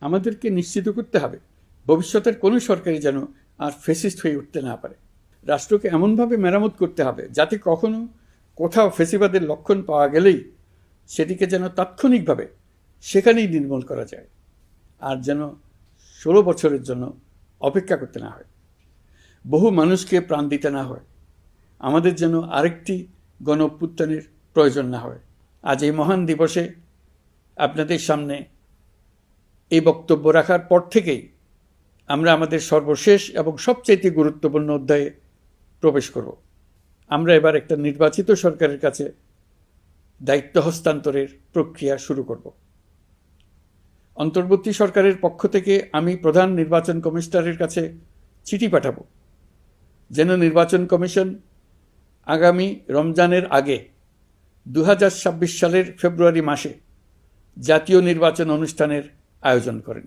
আমাদেরকে নিশ্চিত করতে হবে ভবিষ্যতের কোনো সরকারই যেন আর ফেসিস্ট হয়ে উঠতে না পারে। রাষ্ট্রকে এমনভাবে মেরামত করতে হবে যাতে কখনো কোথাও ফেসিবাদের লক্ষণ পাওয়া গেলেই সেটিকে যেন তাৎক্ষণিকভাবে সেখানেই নির্মূল করা যায়, আর যেন 16 বছরের জন্য অপেক্ষা করতে না হয়, বহু মানুষকে প্রাণ দিতে না হয়, আমাদের যেন আরেকটি গণ অভ্যুত্থানের প্রয়োজন না হয়। আজ এই মহান দিবসে আপনাদের সামনে এই বক্তব্য রাখার পর থেকেই আমরা আমাদের সর্বশেষ এবং সবচেয়ে গুরুত্বপূর্ণ অধ্যায়ে প্রবেশ করব। আমরা এবার একটা নির্বাচিত সরকারের কাছে দায়িত্ব হস্তান্তরের প্রক্রিয়া শুরু করব। অন্তর্বর্তী সরকারের পক্ষ থেকে আমি প্রধান নির্বাচন কমিশনারের কাছে চিঠি পাঠাব যেন নির্বাচন কমিশন আগামী রমজানের আগে 2026 সালের ফেব্রুয়ারি মাসে জাতীয় নির্বাচন অনুষ্ঠানের আয়োজন করেন।